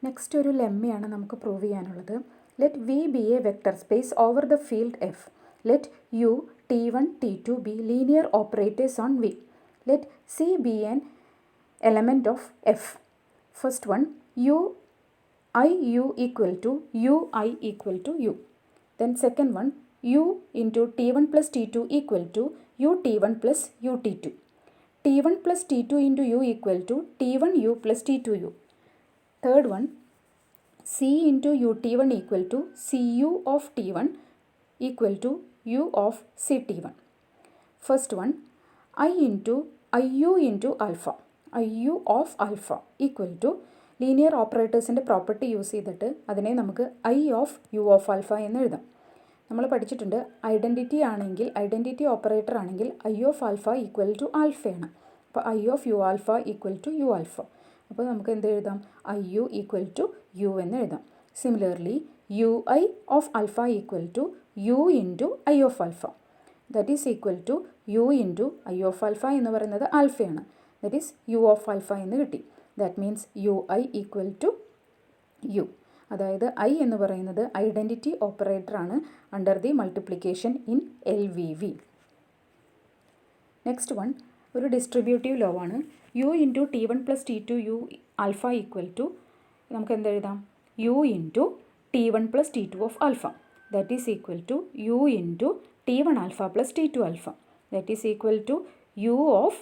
Next ഒരു ലെമ്മയാണ് നമുക്ക് prove ചെയ്യാനുള്ളത്. Let V be a vector space over the field F. Let U T1 T2 be linear operators on V. Let C be an element of F. First one, U equal to I equal to U. Then second one, U into T1 plus T2 equal to U T1 plus U T2. T1 plus T2 into U equal to T1 U plus T2 U. Third one, C into U T1 equal to Cu of T1 equal to U of Ct1. First one, Iu into alpha. Iu of alpha equal to linear ഓപ്പറേറ്റേഴ്സിൻ്റെ property use ചെയ്തിട്ട് അതിനെ നമുക്ക് I of U of alpha എന്ന് എഴുതാം. നമ്മൾ പഠിച്ചിട്ടുണ്ട് identity operator ആണെങ്കിൽ I of alpha equal to ആൽഫയാണ്. അപ്പോൾ I of U alpha equal to U alpha. അപ്പോൾ നമുക്ക് എന്ത് എഴുതാം? Iu ഈക്വൽ ടു U എന്ന് എഴുതാം. Similarly Ui of alpha equal to U into I of alpha. That is equal to U into I of alpha എന്ന് പറയുന്നത് ആൽഫയാണ്. That is U of alpha എന്ന് കിട്ടി. That means Ui equal to U. അതായത് I എന്ന് പറയുന്നത് identity ഓപ്പറേറ്ററാണ് under the multiplication in LVV. Next one ഒരു ഡിസ്ട്രിബ്യൂട്ടീവ് ലോ ആണ്. U into T1 plus T2 U alpha equal to നമുക്ക് എന്തെഴുതാം? U into T1 plus T2 of alpha. That is equal to U into T1 alpha plus T2 alpha. That is equal to U of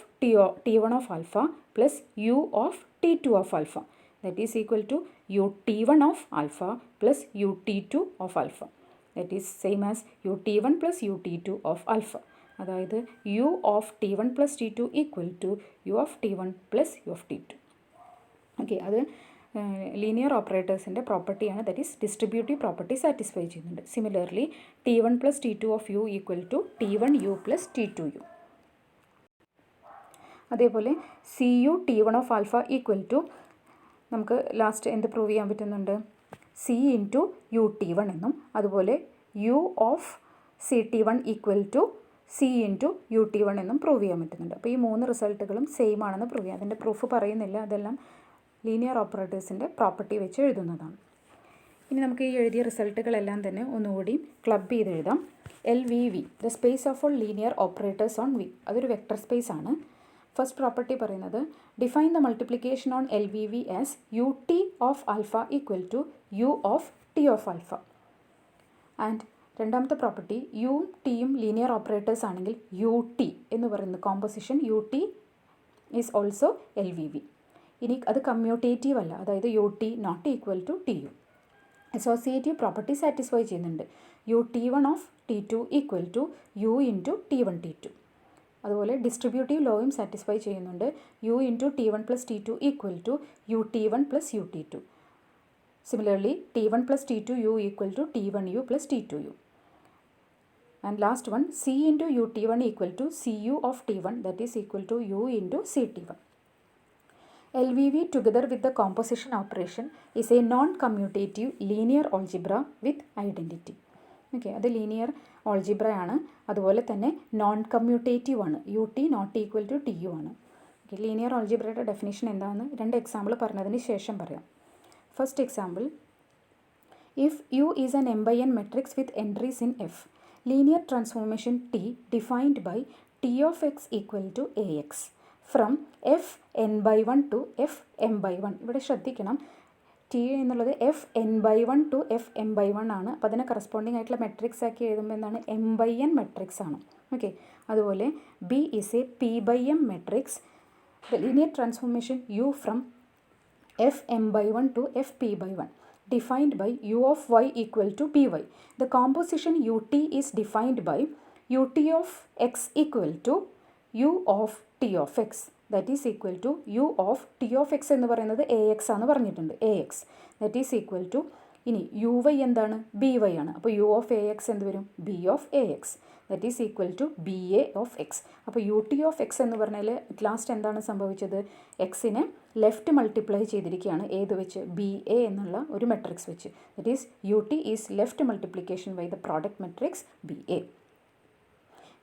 T1 of alpha plus U of T2 of alpha. That is equal to U T1 of alpha plus U T2 of alpha. That is same as U T1 plus U T2 of alpha. അതായത് U of T1 plus T2 equal to U of T1 plus U of T2. Okay, അത് linear ഓപ്പറേറ്റേഴ്സിൻ്റെ പ്രോപ്പർട്ടിയാണ്. That is distributive property satisfy ചെയ്യുന്നുണ്ട്. Similarly T1 plus T2 of U equal to T1 U plus T2 U. അതേപോലെ Cu T1 of alpha equal to നമുക്ക് last എന്ത് prove ചെയ്യാൻ പറ്റുന്നുണ്ട്? C into U T1 എന്നും അതുപോലെ U of Ct1 equal to C into U T1 എന്നും prove ചെയ്യാൻ പറ്റുന്നുണ്ട്. അപ്പോൾ ഈ മൂന്ന് റിസൾട്ടുകളും സെയിം ആണെന്ന് പ്രൂവ് ചെയ്യാം. അതിൻ്റെ പ്രൂഫ് പറയുന്നില്ല, അതെല്ലാം ലീനിയർ ഓപ്പറേറ്റേഴ്സിൻ്റെ പ്രോപ്പർട്ടി വെച്ച് എഴുതുന്നതാണ്. ഇനി നമുക്ക് ഈ എഴുതിയ റിസൾട്ടുകളെല്ലാം തന്നെ ഒന്നുകൂടി ക്ലബ് ചെയ്ത് എഴുതാം. LVV, the space of all linear operators on V. അതൊരു വെക്ടർ സ്പേസ് ആണ്. ഫസ്റ്റ് പ്രോപ്പർട്ടി പറയുന്നത് define the multiplication on LVV as UT of alpha equal to U of T of alpha. And രണ്ടാമത്തെ property യും ടിയും linear operators ആണെങ്കിൽ UT എന്ന് പറയുന്ന composition UT is also LVV. ഇനി അത് കമ്മ്യൂട്ടേറ്റീവ് അല്ല, അതായത് UT not equal to TU. Associative property satisfy ചെയ്യുന്നുണ്ട്. U T1 of T2 equal to U into T1 T2. അതുപോലെ ഡിസ്ട്രിബ്യൂട്ടീവ് ലോയും സാറ്റിസ്ഫൈ ചെയ്യുന്നുണ്ട്. U into T1 plus T2 equal to U T1 plus U T2. Similarly T1 plus T2 U equal to T1 U plus T2 U. And last one C into U T1 equal to Cu of T1 that is equal to U into Ct1. LVV together with the composition operation is a non-commutative linear algebra with identity. Okay, അത് linear algebra ആണ്. അതുപോലെ തന്നെ non commutative ആണ്. UT not equal to TU ആണ്. Okay, linear ഓൾജിബ്രയുടെ definition എന്താണെന്ന് രണ്ട് example പറഞ്ഞതിന് ശേഷം പറയാം. First example, if U is an m/n matrix with entries in F, linear transformation T defined by T of x equal to AX from Fn/1 to Fm/1. ഇവിടെ ശ്രദ്ധിക്കണം, T എന്നുള്ളത് Fn/1 to Fm/1 ആണ്. അപ്പോൾ അതിനെ corresponding ആയിട്ടുള്ള matrix ആക്കി എഴുതുമ്പോൾ എന്താണ്? m/n മെട്രിക്സ് ആണ്. ഓക്കെ, അതുപോലെ B is a p/m matrix. The linear transformation U from Fm/1 to Fp/1 defined by U of y equal to By. The composition UT is defined by UT of x equal to U of T of x. That is equal to U of T of x എന്ന് പറയുന്നത് AX ആണ് പറഞ്ഞിട്ടുണ്ട്. AX that is equal to, ഇനി UY എന്താണ്? BY ആണ്. അപ്പോൾ U of AX എന്ത് വരും? B of AX that is equal to BA of x. അപ്പോൾ UT of x എന്ന് പറഞ്ഞാൽ ലാസ്റ്റ് എന്താണ് സംഭവിച്ചത്? എക്സിനെ ലെഫ്റ്റ് മൾട്ടിപ്ലൈ ചെയ്തിരിക്കുകയാണ്. ഏത് വെച്ച്? BA എന്നുള്ള ഒരു മെട്രിക്സ് വെച്ച്. That is UT is left multiplication by the product matrix BA.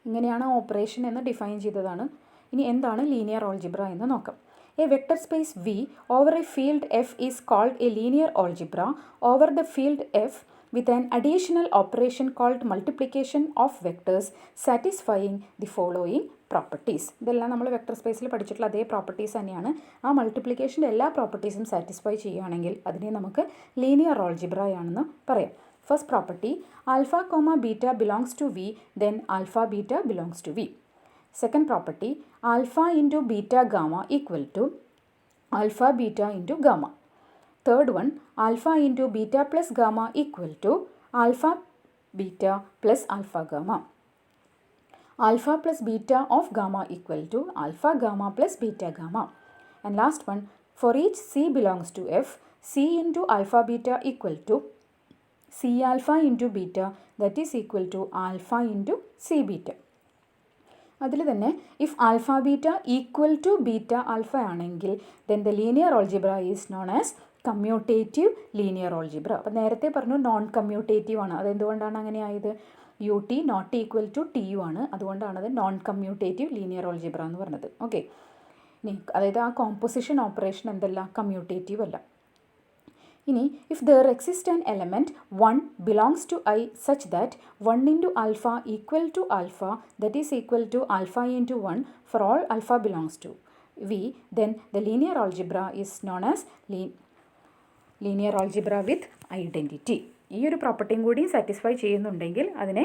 ഇങ്ങനെയാണ് ഓപ്പറേഷൻ എന്ന് ഡിഫൈൻ ചെയ്തതാണ്. ഇനി എന്താണ് ലീനിയർ ഓൾജിബ്ര എന്ന് നോക്കാം. A vector space V over a field F is called a linear algebra over the field F with an additional operation called multiplication of vectors satisfying the following properties. ഇതെല്ലാം നമ്മൾ vector സ്പേസിൽ പഠിച്ചിട്ടുള്ള അതേ properties തന്നെയാണ്. ആ മൾട്ടിപ്ലിക്കേഷൻ്റെ എല്ലാ പ്രോപ്പർട്ടീസും satisfy ചെയ്യുകയാണെങ്കിൽ അതിനെ നമുക്ക് ലീനിയർ ആൾജിബ്രയാണെന്ന് പറയാം. First property, alpha comma beta belongs to V, then alpha beta belongs to V. Second property, alpha into beta gamma equal to alpha beta into gamma. Third one, alpha into beta plus gamma equal to alpha beta plus alpha gamma. Alpha plus beta of gamma equal to alpha gamma plus beta gamma. And last one, for each C belongs to F, C into alpha beta equal to C alpha into beta, that is equal to alpha into C beta. അതിൽ തന്നെ if alpha beta equal to beta alpha ആണെങ്കിൽ then the linear algebra is non as commutative linear algebra. അപ്പോൾ നേരത്തെ പറഞ്ഞു non commutative ആണ്. അതെന്തുകൊണ്ടാണ് അങ്ങനെ ആയത്? U T not equal to T U ആണ്. അതുകൊണ്ടാണത് നോൺ കമ്മ്യൂട്ടേറ്റീവ് ലീനിയർ ഓൾജിബ്ര എന്ന് പറഞ്ഞത്. ഓക്കെ, ഇനി അതായത് ആ കോമ്പോസിഷൻ ഓപ്പറേഷൻ എന്തല്ല, കമ്മ്യൂട്ടേറ്റീവ് അല്ല. ഇനി if there exist an element 1 belongs to I such that 1 into alpha equal to alpha, that is equal to alpha into 1 for all alpha belongs to V, then the linear algebra is non as linear algebra with identity. ഈ ഒരു പ്രോപ്പർട്ടിയും കൂടി satisfy ചെയ്യുന്നുണ്ടെങ്കിൽ അതിനെ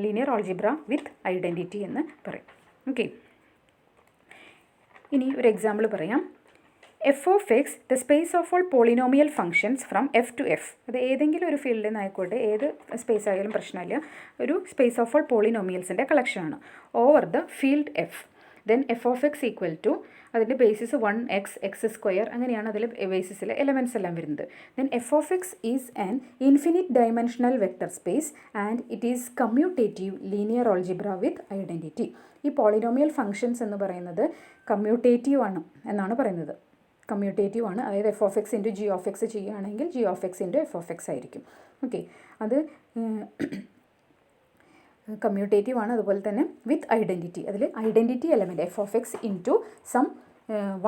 linear algebra with identity എന്ന് പറയും. Okay, ഇനി ഒരു example പറയാം. F of X the space of all polynomial functions from F to F. അത് ഏതെങ്കിലും ഒരു ഫീൽഡിൽ നിന്നായിക്കോട്ടെ, ഏത് സ്പേസ് ആയാലും പ്രശ്നമില്ല, ഒരു സ്പേസ് ഓഫ് ഓൾ പോളിനോമിയൽസിൻ്റെ കളക്ഷനാണ് over the field F. Then F of X equal to അതിൻ്റെ ബേസിസ് 1x എക്സ് സ്ക്വയർ, അങ്ങനെയാണ് അതിൽ ബേസിസിലെ എലമെൻറ്റ്സ് എല്ലാം വരുന്നത്. Then F of X is an infinite dimensional vector space and it is commutative linear algebra with identity. ഈ polynomial functions എന്ന് പറയുന്നത് commutative ആണ് എന്നാണ് പറയുന്നത്. കമ്മ്യൂട്ടേറ്റീവ് ആണ്, അതായത് F of X into G of X ചെയ്യുകയാണെങ്കിൽ G of X into F of X ആയിരിക്കും. ഓക്കെ, അത് കമ്മ്യൂട്ടേറ്റീവ് ആണ്. അതുപോലെ തന്നെ വിത്ത് ഐഡൻറ്റിറ്റി, അതിൽ identity element F of X into some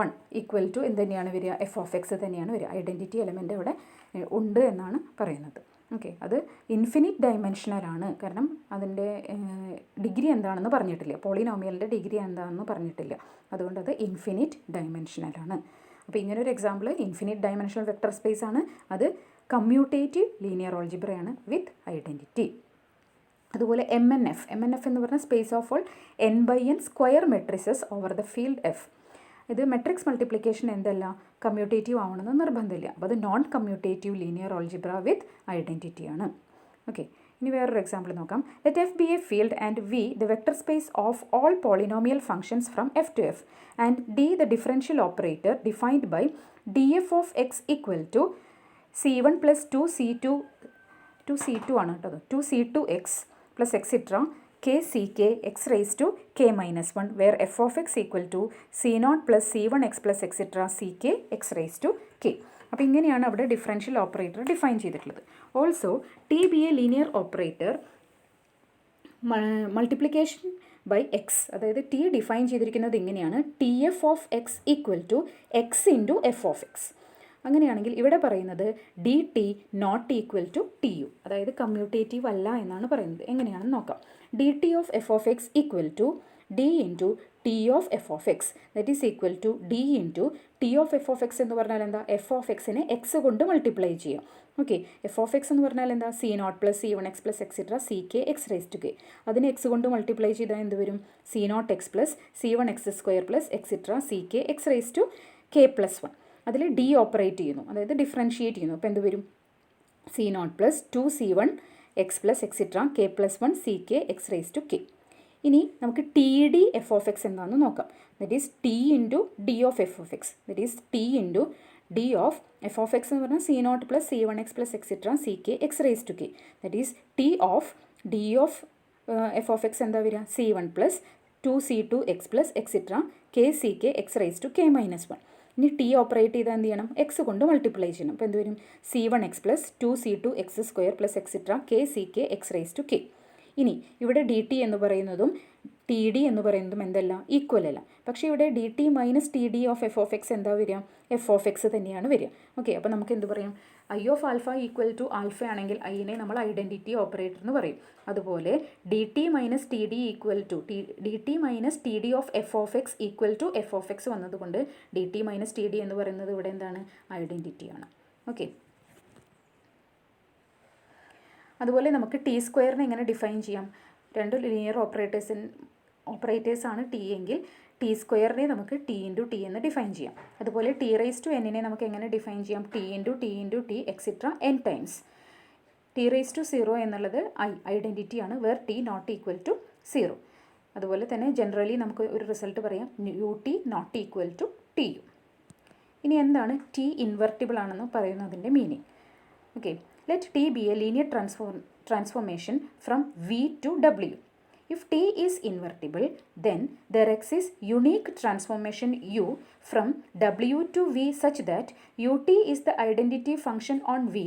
1 equal to എന്ത് തന്നെയാണ് വരിക, എഫ് ഓഫ് എക്സ് തന്നെയാണ് വരിക. ഐഡൻറ്റിറ്റി എലമെൻ്റ് അവിടെ ഉണ്ട് എന്നാണ് പറയുന്നത്. ഓക്കെ, അത് ഇൻഫിനിറ്റ് ഡയമെൻഷനലാണ്. കാരണം അതിൻ്റെ ഡിഗ്രി എന്താണെന്ന് പറഞ്ഞിട്ടില്ല, പോളിനോമിയലിൻ്റെ ഡിഗ്രി എന്താണെന്ന് പറഞ്ഞിട്ടില്ല. അതുകൊണ്ട് അത് ഇൻഫിനിറ്റ് ഡയമെൻഷനലാണ്. അപ്പോൾ ഇങ്ങനൊരു example infinite dimensional vector space ആണ്. അത് കമ്മ്യൂട്ടേറ്റീവ് ലീനിയർ ഓൾജിബ്രയാണ് വിത്ത് ഐഡൻറ്റിറ്റി. അതുപോലെ എം എൻ എഫ് എന്ന് പറഞ്ഞാൽ space of all n/n square matrices over the field F. ഇത് മെട്രിക്സ് മൾട്ടിപ്ലിക്കേഷൻ എന്തല്ല, കമ്മ്യൂട്ടേറ്റീവ് ആവണമെന്ന് നിർബന്ധമില്ല. അപ്പോൾ അത് നോൺ കമ്മ്യൂട്ടേറ്റീവ് ലീനിയർ ഓൾജിബ്ര വിത്ത് ഐഡൻറ്റിറ്റിയാണ്. ഓക്കെ, ഇനി വേറൊരു എക്സാമ്പിൾ നോക്കാം. Let F B A field and we the vector space of all polynomial functions from F to F and D the differential operator defined by D F of X equal to C1 plus 2C2 ആണ് കേട്ടോ, 2C2x plus etc. k ck x raised to k minus 1 where f of x equal to c0 plus c1x plus etc. ck x raised to k. അപ്പോൾ ഇങ്ങനെയാണ് അവിടെ differential operator define ചെയ്തിട്ടുള്ളത്. Also T be a linear operator multiplication by X, അതായത് T define ചെയ്തിരിക്കുന്നത് ഇങ്ങനെയാണ്, T F of X equal to X into F of X. അങ്ങനെയാണെങ്കിൽ ഇവിടെ പറയുന്നത് D T not equal to T U, അതായത് commutative അല്ല എന്നാണ് പറയുന്നത്. എങ്ങനെയാണെന്ന് നോക്കാം. D T of F of X equal to D into T of F of X, that is equal to D into T of F of X എന്ന് പറഞ്ഞാൽ എന്താ, F of എക്സിനെ എക്സ് കൊണ്ട് മൾട്ടിപ്ലൈ ചെയ്യാം. ഓക്കെ, എഫ് ഓഫ് എക്സ് എന്ന് പറഞ്ഞാൽ എന്താ, C0 plus C1x plus etcetera CK x raise to k. അതിനെ എക്സ് കൊണ്ട് മൾട്ടിപ്ലൈ ചെയ്താൽ എന്ത് വരും, C0x plus C1x square plus etcetera CK x raise to k plus 1. അതിൽ ഡി ഓപ്പറേറ്റ് ചെയ്യുന്നു, അതായത് ഡിഫറൻഷിയേറ്റ് ചെയ്യുന്നു. അപ്പോൾ എന്ത് വരും, C0 plus 2C1x plus etcetera k plus 1 CK x raise to k. ഇനി നമുക്ക് T D F of X എന്താണെന്ന് നോക്കാം. That is T into D of F of X, that is T into D of F of X എന്ന് പറഞ്ഞാൽ C0 plus C1x plus etcetera CK x raise to k. That is T of D of F of X എന്താ വരിക, C1 plus 2C2x plus etcetera KCK x raise to k minus 1. ഇനി T operate ചെയ്താൽ എന്ത് ചെയ്യണം, X കൊണ്ട് multiply ചെയ്യണം. അപ്പോൾ എന്ത് വരും, C1x plus 2C2x square plus etcetera KCK x raise to k. ഇനി ഇവിടെ ഡി ടി എന്ന് പറയുന്നതും ടി ഡി എന്ന് പറയുന്നതും എന്തല്ല, ഈക്വൽ അല്ല. പക്ഷേ ഇവിടെ D T minus T D of F of X എന്താ വരിക, എഫ് ഓഫ് എക്സ് തന്നെയാണ് വരിക. ഓക്കെ, അപ്പോൾ നമുക്ക് എന്ത് പറയാം, I of alpha equal to alpha ആണെങ്കിൽ ഐനെ നമ്മൾ ഐഡൻറ്റിറ്റി ഓപ്പറേറ്റർ എന്ന് പറയും. അതുപോലെ D T minus T D equal to D T minus T D of F of X equal to F of X വന്നതുകൊണ്ട് D T minus T D എന്ന് പറയുന്നത് ഇവിടെ എന്താണ്, ഐഡൻറ്റിറ്റിയാണ്. ഓക്കെ, അതുപോലെ നമുക്ക് ടി സ്ക്വയറിനെ എങ്ങനെ ഡിഫൈൻ ചെയ്യാം, രണ്ട് ലീനിയർ ഓപ്പറേറ്റേഴ്സാണ് ടി എങ്കിൽ ടി സ്ക്വയറിനെ നമുക്ക് ടി ഇൻറ്റു ടി എന്ന് ഡിഫൈൻ ചെയ്യാം. അതുപോലെ ടി റൈസ് ടു എന്നിനെ നമുക്ക് എങ്ങനെ ഡിഫൈൻ ചെയ്യാം, T into T extra N times. T raise to 0 എന്നുള്ളത് ഐഡൻറ്റിറ്റിയാണ്, where T not equal to 0. അതുപോലെ തന്നെ ജനറലി നമുക്ക് ഒരു റിസൾട്ട് പറയാം, U T not equal to T U. ഇനി എന്താണ് ടി ഇൻവെർട്ടിബിൾ ആണെന്ന് പറയുന്നതിൻ്റെ meaning. Okay, let T be a linear transformation from V to W. If T is invertible, then there exists unique transformation U from W to V such that ut is the identity function on V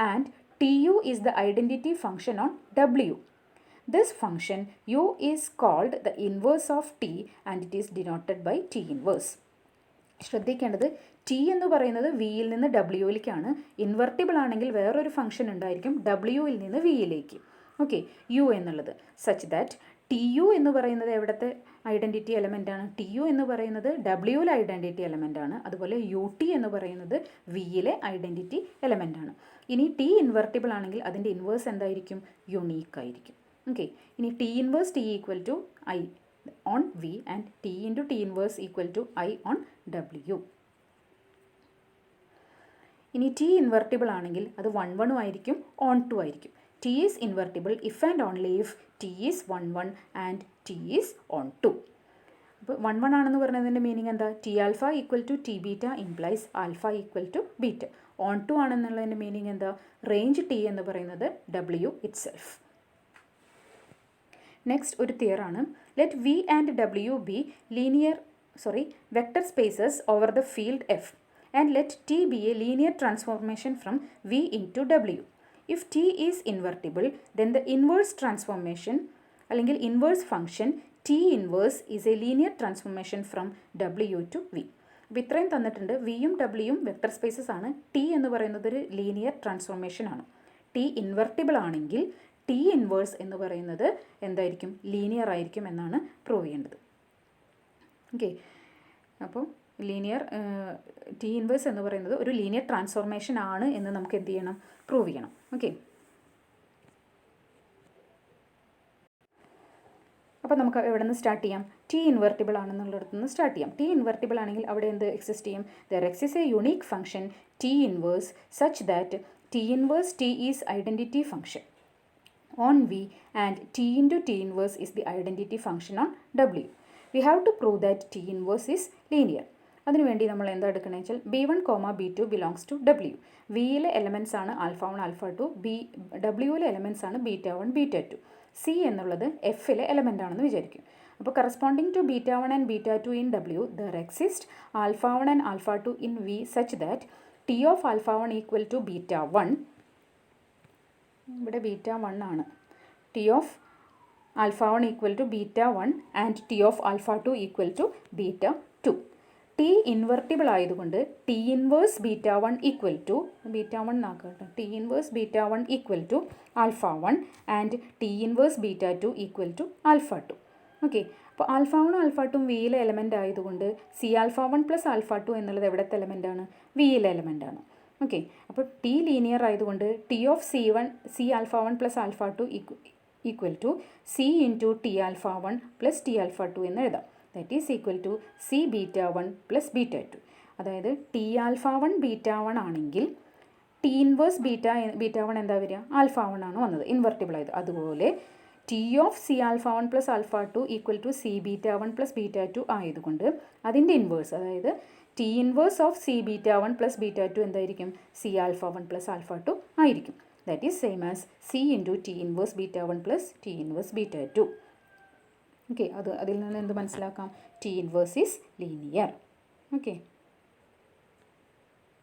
and tu is the identity function on W. This function U is called the inverse of T and it is denoted by T inverse. ശ്രദ്ധിക്കേണ്ടത് T എന്ന് പറയുന്നത് വിയിൽ നിന്ന് ഡബ്ല്യുവിലേക്കാണ്. Invertible ആണെങ്കിൽ വേറൊരു function ഉണ്ടായിരിക്കും ഡബ്ല്യുവിൽ നിന്ന് വിയിലേക്ക്. Okay, U എന്നുള്ളത് സച്ച് ദാറ്റ് ടി യു എന്ന് പറയുന്നത് എവിടുത്തെ ഐഡൻറ്റിറ്റി എലമെൻ്റാണ്, ടി യു എന്ന് പറയുന്നത് ഡബ്ല്യുവിലെ ഐഡൻറ്റിറ്റി എലമെൻ്റാണ്. അതുപോലെ യു ടി എന്ന് പറയുന്നത് വിയിലെ ഐഡൻറ്റിറ്റി എലമെൻ്റാണ്. ഇനി ടി ഇൻവെർട്ടിബിൾ ആണെങ്കിൽ അതിൻ്റെ ഇൻവേഴ്സ് എന്തായിരിക്കും, യുണീക്ക് ആയിരിക്കും. ഓക്കെ, ഇനി T inverse T equal to I on V and T into T inverse equal to I on W. ഇനി T ഇൻവെർട്ടിബിൾ ആണെങ്കിൽ അത് 1 1 ആയിരിക്കും, ഓൺ 2 ആയിരിക്കും. T is invertible if and only if T is 1 1 and T is on 2. അപ്പോൾ 1 1 ആണെന്ന് പറയുന്നതിൻ്റെ meaning എന്താ, T alpha equal to T beta implies alpha equal to beta. On 2 ആണെന്നുള്ളതിൻ്റെ മീനിങ് എന്താ, റേഞ്ച് T എന്ന് പറയുന്നത് W ഇറ്റ്സെൽഫ്. നെക്സ്റ്റ് ഒരു theorem, let V and W be vector spaces over the field F and let T be a linear transformation from V into W. If T is invertible then the inverse transformation അല്ലെങ്കിൽ inverse function T inverse is a linear transformation from W to V. അപ്പോൾ ഇത്രയും തന്നിട്ടുണ്ട്, വിയും ഡബ്ല്യുവും vector spaces ആണ്. T എന്ന് പറയുന്നത് ഒരു ലീനിയർ ട്രാൻസ്ഫോർമേഷൻ ആണ്. ടി ഇൻവെർട്ടിബിൾ ആണെങ്കിൽ ടി ഇൻവേഴ്സ് എന്ന് പറയുന്നത് എന്തായിരിക്കും, ലീനിയർ ആയിരിക്കും എന്നാണ് പ്രൂവ് ചെയ്യേണ്ടത്. ഓക്കെ, അപ്പോൾ ലീനിയർ ടി ഇൻവേഴ്സ് എന്ന് പറയുന്നത് ഒരു ലീനിയർ ട്രാൻസ്ഫോർമേഷൻ ആണ് എന്ന് നമുക്ക് എന്ത് ചെയ്യണം, പ്രൂവ് ചെയ്യണം. ഓക്കെ, അപ്പോൾ നമുക്ക് എവിടെ നിന്ന് സ്റ്റാർട്ട് ചെയ്യാം, ടി ഇൻവെർട്ടിബിൾ ആണെന്നുള്ളിടത്ത് നിന്ന് സ്റ്റാർട്ട് ചെയ്യാം. ടി ഇൻവെർട്ടിബിൾ ആണെങ്കിൽ അവിടെ എന്ത് എക്സിസ്റ്റ് ചെയ്യും, there exist A unique function T inverse such that T inverse T is identity function on V and T into T inverse is the identity function on W. We have to prove that T inverse is linear. അതിനുവേണ്ടി നമ്മൾ എന്താ എടുക്കണമെന്ന് വെച്ചാൽ B1, B2 belongs to W. വിയിലെ elements ആണ് alpha 1 alpha 2, ഡബ്ല്യുവിലെ elements ആണ് beta 1 beta 2. C എന്നുള്ളത് എഫിലെ എലമെൻ്റ് ആണെന്ന് വിചാരിക്കും. അപ്പോൾ corresponding to beta 1 and beta 2 in W there exist alpha 1 and alpha 2 in V such that T of alpha 1 equal to beta 1. ഇവിടെ ബീറ്റ 1 ആണ്. T of alpha 1 equal to beta 1 and T of alpha 2 equal to beta 2. T invertible ആയതുകൊണ്ട് T inverse beta 1 equal to beta 1 ആക്കട്ടെ, T inverse beta 1 equal to alpha 1 and T inverse beta 2 equal to alpha 2. Okay, അപ്പോൾ alpha 1 alpha 2 വിയിലെ element ആയതുകൊണ്ട് C alpha 1 plus alpha 2 എന്നുള്ളത് എവിടുത്തെ എലമെൻ്റാണ്, വിയിലെ എലമെൻ്റാണ്. ഓക്കെ, അപ്പോൾ ടി ലീനിയർ ആയതുകൊണ്ട് T of C alpha 1 plus alpha 2 equal to C into T alpha 1 plus T alpha 2 എന്ന് എഴുതാം. That is equal to C beta 1 plus beta 2. അതായത് ടി ആൽഫ 1 ബീറ്റ 1 ആണെങ്കിൽ ടി ഇൻവേഴ്സ് ബീറ്റ 1 എന്താ വരിക, alpha 1 ആണ് വന്നത്, invertible ആയത്. അതുപോലെ T of C alpha 1 plus alpha 2 equal to C beta 1 plus beta 2 ആയതുകൊണ്ട് അതിൻ്റെ ഇൻവേഴ്സ്, അതായത് T inverse of C beta 1 plus beta 2 എന്തായിരിക്കും, സി ആൽഫ 1 പ്ലസ് ആൽഫ 2 ആയിരിക്കും. That is same as C into T inverse beta 1 plus T inverse beta 2. Okay, അതിൽ നിന്ന് എന്ത് മനസ്സിലാക്കാം, T inverse is linear. Okay.